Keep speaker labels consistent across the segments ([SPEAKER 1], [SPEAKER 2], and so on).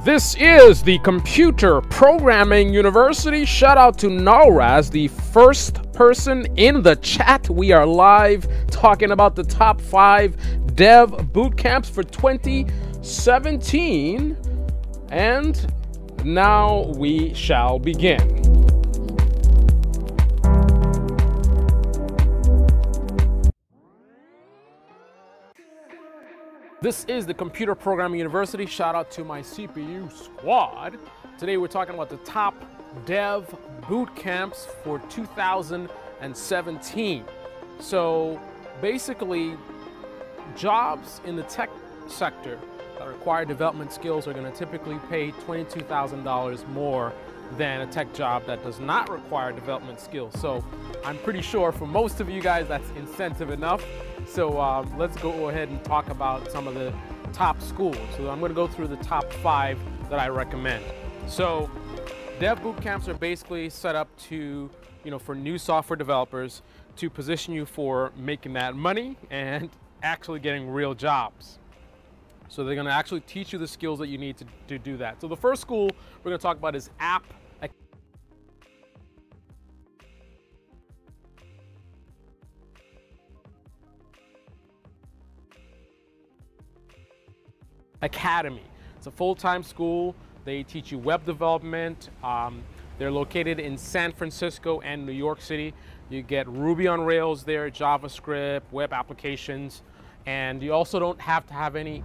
[SPEAKER 1] This is the Computer Programming University. Shout out to Nalraz, the first person in the chat. We are live talking about the top 5 Dev Bootcamps for 2017. And now we shall begin. This is the Computer Programming University. Shout out to my CPU squad. Today we're talking about the top Dev Bootcamps for 2017. So basically, jobs in the tech sector that require development skills are going to typically pay $22,000 more than a tech job that does not require development skills. So I'm pretty sure for most of you guys that's incentive enough. So let's go ahead and talk about some of the top schools. So I'm going to go through the top 5 that I recommend. So Dev Bootcamps are basically set up to, for new software developers to position you for making that money and actually getting real jobs. So they're going to actually teach you the skills that you need to do that. So the first school we're going to talk about is App Academy. It's a full-time school. They teach you web development. They're located in San Francisco and New York City. You get Ruby on Rails there, JavaScript, web applications, and you also don't have to have any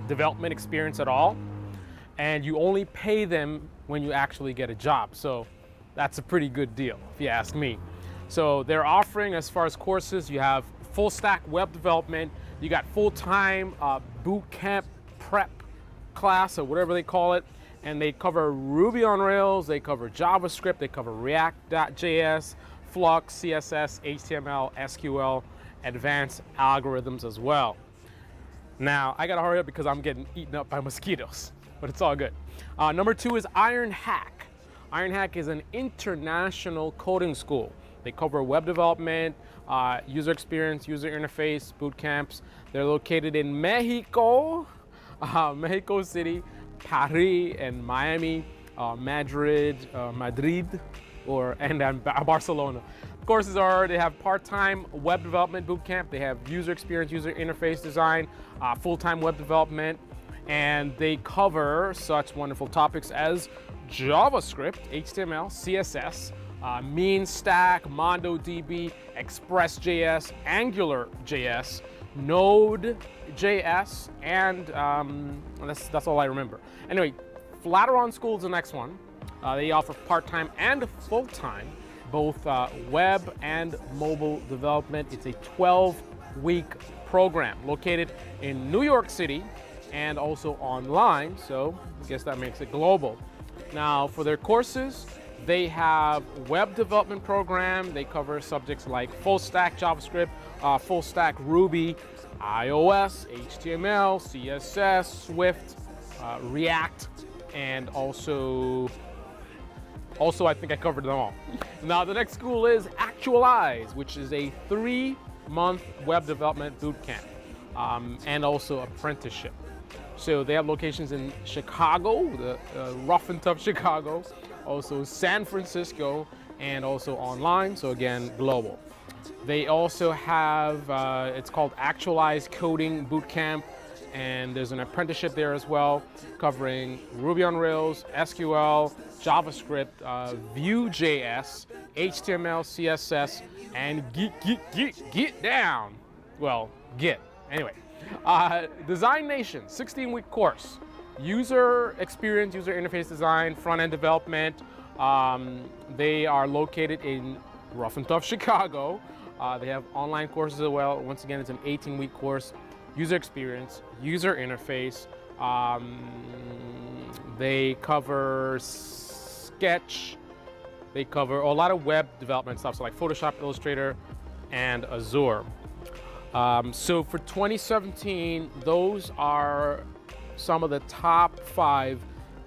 [SPEAKER 1] development experience at all. And you only pay them when you actually get a job. So that's a pretty good deal, if you ask me. So they're offering, as far as courses, you have full stack web development. You got full-time boot camp prep class or whatever they call it. And they cover Ruby on Rails, they cover JavaScript, they cover React.js, Flux, CSS, HTML, SQL, advanced algorithms as well. Now, I gotta hurry up because I'm getting eaten up by mosquitoes, but it's all good. Number 2 is Iron Hack. Iron Hack is an international coding school. They cover web development, user experience, user interface, boot camps. They're located in Mexico, Mexico City, Paris, and Miami, Madrid, and Barcelona. Courses they have part-time web development boot camp. They have user experience, user interface design, full-time web development, and they cover such wonderful topics as JavaScript, HTML, CSS, Mean Stack, MongoDB, Express.js, AngularJS, Node.js, and that's all I remember. Anyway, Flatiron School is the next one. They offer part-time and full-time, both web and mobile development. It's a 12-week program located in New York City and also online, so I guess that makes it global. Now, for their courses, they have web development program. They cover subjects like full stack JavaScript, full stack Ruby, iOS, HTML, CSS, Swift, React, and also I think I covered them all. Now the next school is Actualize, which is a 3-month web development boot camp and also apprenticeship. So they have locations in Chicago, the rough and tough Chicago, also San Francisco, and also online, so again, global. They also have, it's called Actualize Coding Bootcamp, and there's an apprenticeship there as well, covering Ruby on Rails, SQL, JavaScript, Vue.js, HTML, CSS, and Git down. Well, Git, anyway. Design Nation, 16-week course. User experience, user interface design, front-end development. They are located in rough and tough Chicago. They have online courses as well. Once again, it's an 18-week course. User experience, user interface. They cover Sketch. They cover a lot of web development stuff, so like Photoshop, Illustrator, and Azure. So for 2017, those are some of the top 5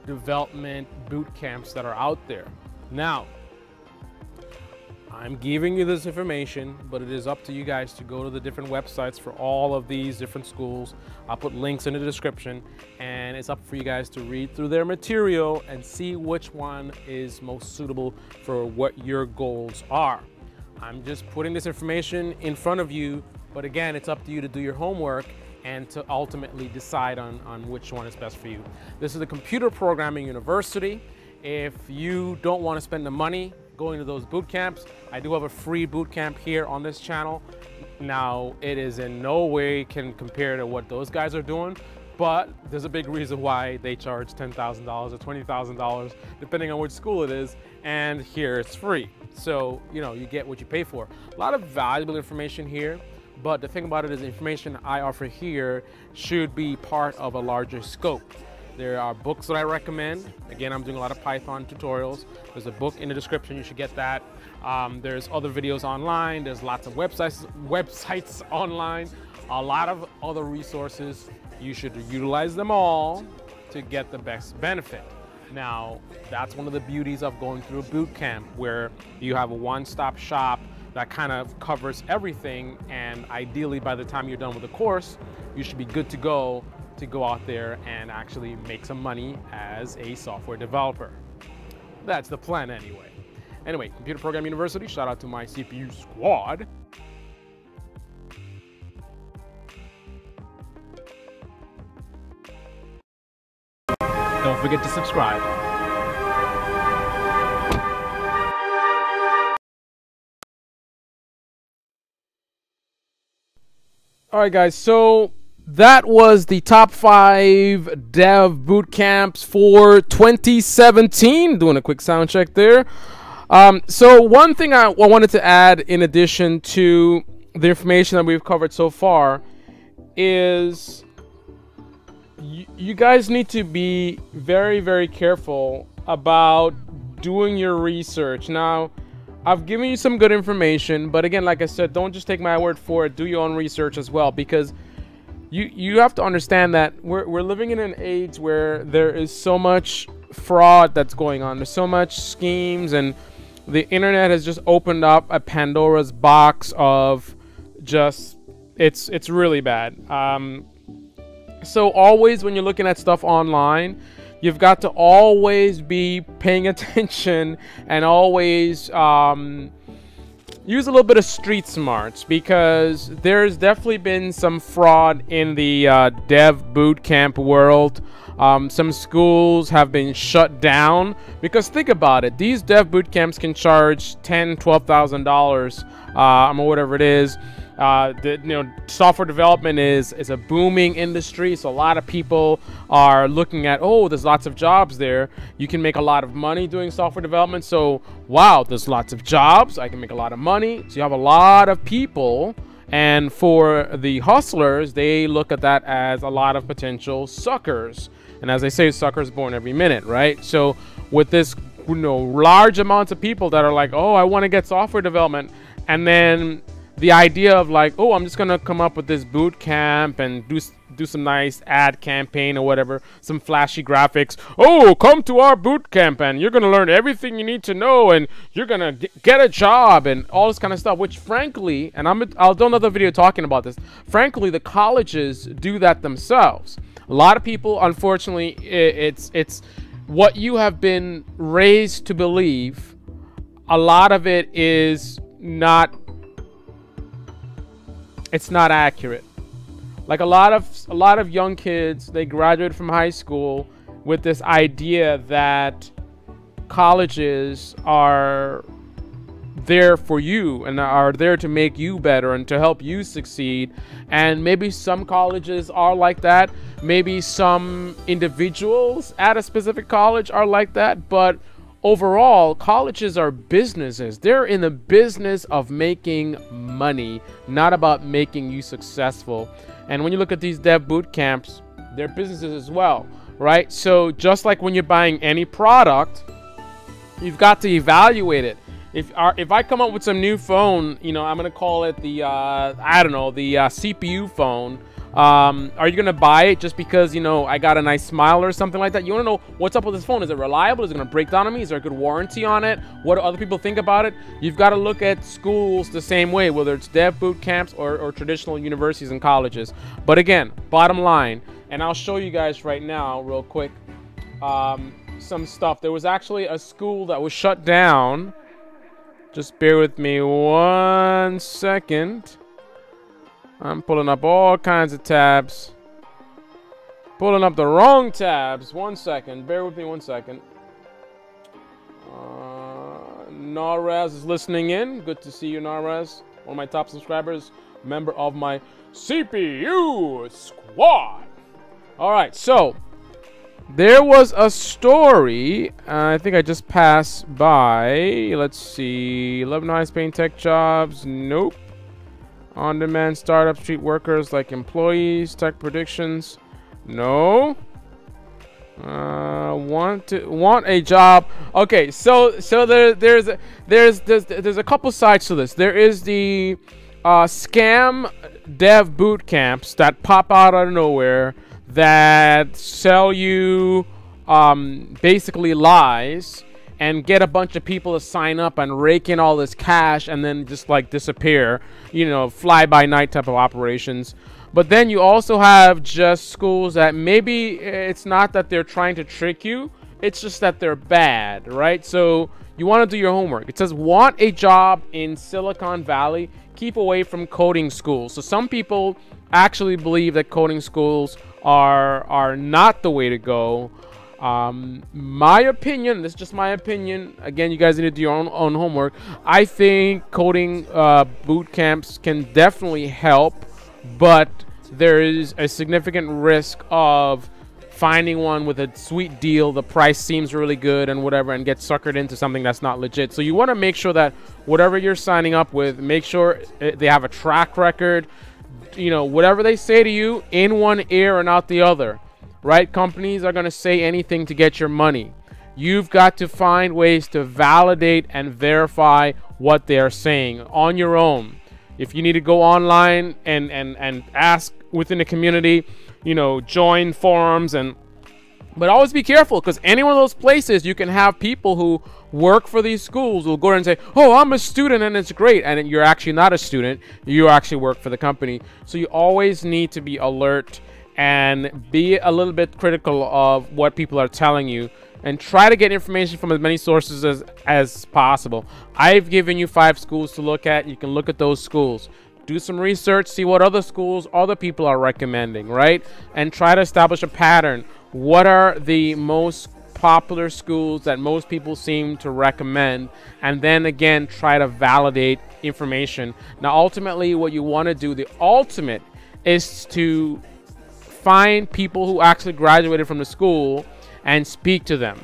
[SPEAKER 1] development boot camps that are out there. Now, I'm giving you this information, but it is up to you guys to go to the different websites for all of these different schools. I'll put links in the description, and it's up for you guys to read through their material and see which one is most suitable for what your goals are. I'm just putting this information in front of you, but again, it's up to you to do your homework and to ultimately decide on which one is best for you. This is the Computer Programming University. If you don't want to spend the money going to those boot camps, I do have a free boot camp here on this channel. Now, it is in no way can compare to what those guys are doing, but there's a big reason why they charge $10,000 or $20,000, depending on which school it is, and here it's free. So, you know, you get what you pay for. A lot of valuable information here, but the thing about it is the information I offer here should be part of a larger scope. There are books that I recommend. Again, I'm doing a lot of Python tutorials. There's a book in the description, you should get that. There's other videos online. There's lots of websites online. A lot of other resources. You should utilize them all to get the best benefit. Now, that's one of the beauties of going through a boot camp, where you have a one-stop shop that kind of covers everything, and ideally by the time you're done with the course, you should be good to go out there and actually make some money as a software developer. That's the plan anyway. Anyway, Computer Programming University, shout out to my CPU squad. Don't forget to subscribe. All right, guys, so that was the top 5 dev boot camps for 2017. Doing a quick sound check there. So one thing I wanted to add in addition to the information that we've covered so far is you guys need to be very, very careful about doing your research. Now, I've given you some good information, but again, like I said, don't just take my word for it. Do your own research as well, because you have to understand that we're living in an age where there is so much fraud that's going on. There's so much schemes, and the internet has just opened up a Pandora's box of just it's really bad. So always when you're looking at stuff online, you've got to always be paying attention and always use a little bit of street smarts, because there's definitely been some fraud in the dev bootcamp world. Some schools have been shut down because, think about it, these dev bootcamps can charge $10,000, $12,000 or whatever it is. Software development is a booming industry, so a lot of people are looking at, oh, there's lots of jobs there. You can make a lot of money doing software development. So, wow, there's lots of jobs. I can make a lot of money. So you have a lot of people, and for the hustlers, they look at that as a lot of potential suckers. And as they say, suckers born every minute, right? So with this, large amounts of people that are like, oh, I want to get software development, and then the idea of like, oh, I'm just gonna come up with this boot camp and do some nice ad campaign or whatever, some flashy graphics. Oh, come to our boot camp and you're gonna learn everything you need to know, and you're gonna get a job and all this kind of stuff. Which, frankly, and I'll do another video talking about this. Frankly, the colleges do that themselves. A lot of people, unfortunately, it's what you have been raised to believe. A lot of it is not. It's not accurate. Like a lot of young kids, they graduate from high school with this idea that colleges are there for you and are there to make you better and to help you succeed. And maybe some colleges are like that. Maybe some individuals at a specific college are like that. But overall, colleges are businesses. They're in the business of making money, not about making you successful. And when you look at these dev boot camps, they're businesses as well, right? So just like when you're buying any product, you've got to evaluate it. If I come up with some new phone, I'm gonna call it the I don't know, the CPU phone. Are you gonna buy it just because, you know, I got a nice smile or something like that? You want to know what's up with this phone. Is it reliable? Is it gonna break down on me? Is there a good warranty on it? What do other people think about it? You've got to look at schools the same way, whether it's Dev Bootcamps or traditional universities and colleges. But again, bottom line, and I'll show you guys right now real quick some stuff. There was actually a school that was shut down. Just bear with me 1 second. I'm pulling up all kinds of tabs. Pulling up the wrong tabs. 1 second. Bear with me 1 second. Narez is listening in. Good to see you, Narez. One of my top subscribers. Member of my CPU squad. All right, so there was a story. I think I just passed by. Let's see. 11 highest paying tech jobs. Nope. On-demand startups treat workers like employees. Tech predictions. No. Want a job. Okay, so there's a couple sides to this. There is the scam dev boot camps that pop out of nowhere that sell you basically lies and get a bunch of people to sign up and rake in all this cash and then just like disappear, you know, fly by night type of operations. But then you also have just schools that maybe it's not that they're trying to trick you, it's just that they're bad, right? So you want to do your homework. It says want a job in Silicon Valley, keep away from coding schools. So some people actually believe that coding schools are not the way to go. My opinion, this is just my opinion, again, you guys need to do your own homework. I think coding boot camps can definitely help, but there is a significant risk of finding one with a sweet deal, the price seems really good and whatever, and get suckered into something that's not legit. So you want to make sure that whatever you're signing up with, make sure they have a track record. You know, whatever they say to you, in one ear and out the other. Right? Companies are going to say anything to get your money. You've got to find ways to validate and verify what they are saying on your own. If you need to go online and ask within the community, you know, join forums, but always be careful, because any one of those places you can have people who work for these schools will go there and say, oh, I'm a student and it's great, and you're actually not a student, you actually work for the company. So you always need to be alert and be a little bit critical of what people are telling you, and try to get information from as many sources as possible. I've given you 5 schools to look at. You can look at those schools, do some research, see what other schools other people are recommending, right? And try to establish a pattern. What are the most popular schools that most people seem to recommend? And then again, try to validate information. Now ultimately what you want to do, the ultimate, is to find people who actually graduated from the school and speak to them,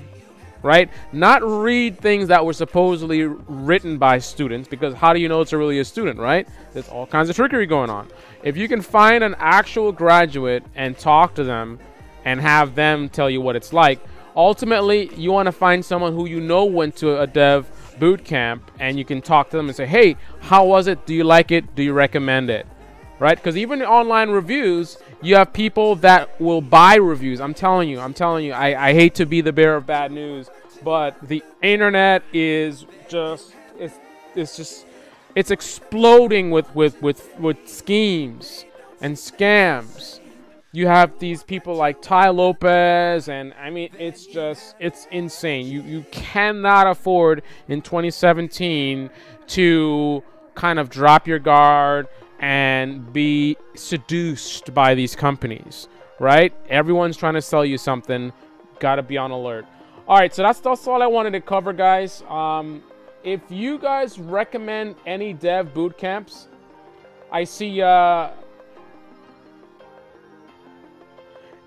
[SPEAKER 1] right? Not read things that were supposedly written by students, because how do you know it's really a student, right? There's all kinds of trickery going on. If you can find an actual graduate and talk to them and have them tell you what it's like, ultimately you want to find someone who you know went to a dev boot camp, and you can talk to them and say, hey, how was it? Do you like it? Do you recommend it? Right? Because even online reviews, you have people that will buy reviews. I'm telling you, I hate to be the bearer of bad news, but the internet is just, it's exploding with schemes and scams. You have these people like Ty Lopez, and I mean, it's insane. You cannot afford in 2017 to kind of drop your guard and be seduced by these companies, right? Everyone's trying to sell you something. Gotta be on alert. All right, so that's all I wanted to cover, guys. If you guys recommend any dev boot camps, I see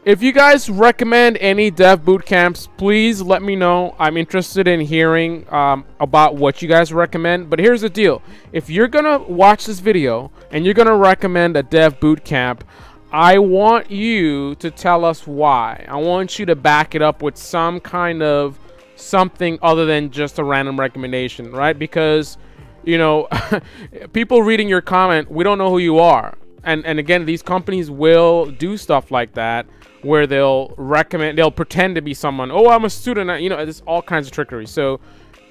[SPEAKER 1] if you guys recommend any dev boot camps, please let me know. I'm interested in hearing about what you guys recommend. But here's the deal. If you're going to watch this video and you're going to recommend a dev boot camp, I want you to tell us why. I want you to back it up with some kind of something other than just a random recommendation, right? Because, you know, people reading your comment, we don't know who you are. and again, these companies will do stuff like that, where they'll pretend to be someone. Oh, I'm a student. You know, there's all kinds of trickery. So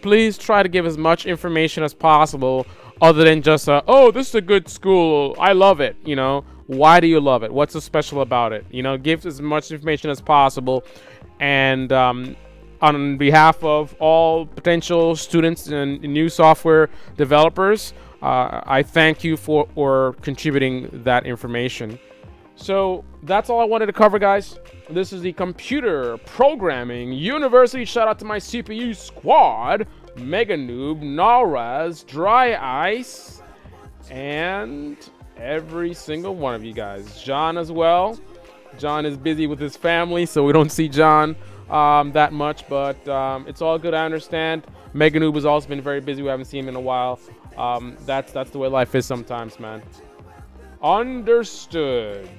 [SPEAKER 1] please try to give as much information as possible, other than just, oh, this is a good school, I love it. You know, why do you love it? What's so special about it? You know, give as much information as possible. And on behalf of all potential students and new software developers, I thank you for contributing that information. So that's all I wanted to cover, guys. This is the Computer Programming University. Shout out to my CPU squad: Mega Noob, Nalraz, Dry Ice, and every single one of you guys. John as well. John is busy with his family, so we don't see John that much, but it's all good. I understand. Mega Noob has also been very busy. We haven't seen him in a while. That's the way life is sometimes, man. Understood.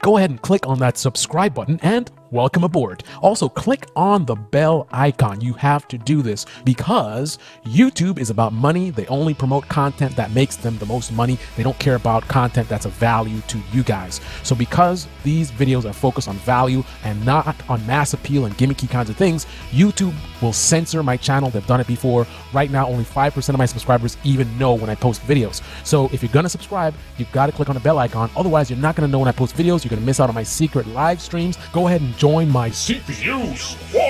[SPEAKER 2] Go ahead and click on that subscribe button and welcome aboard. Also, click on the bell icon. You have to do this because YouTube is about money. They only promote content that makes them the most money. They don't care about content that's of value to you guys. So because these videos are focused on value and not on mass appeal and gimmicky kinds of things, YouTube will censor my channel. They've done it before. Right now, only 5% of my subscribers even know when I post videos. So if you're going to subscribe, you've got to click on the bell icon. Otherwise, you're not going to know when I post videos. You're going to miss out on my secret live streams. Go ahead and join my CPU squad.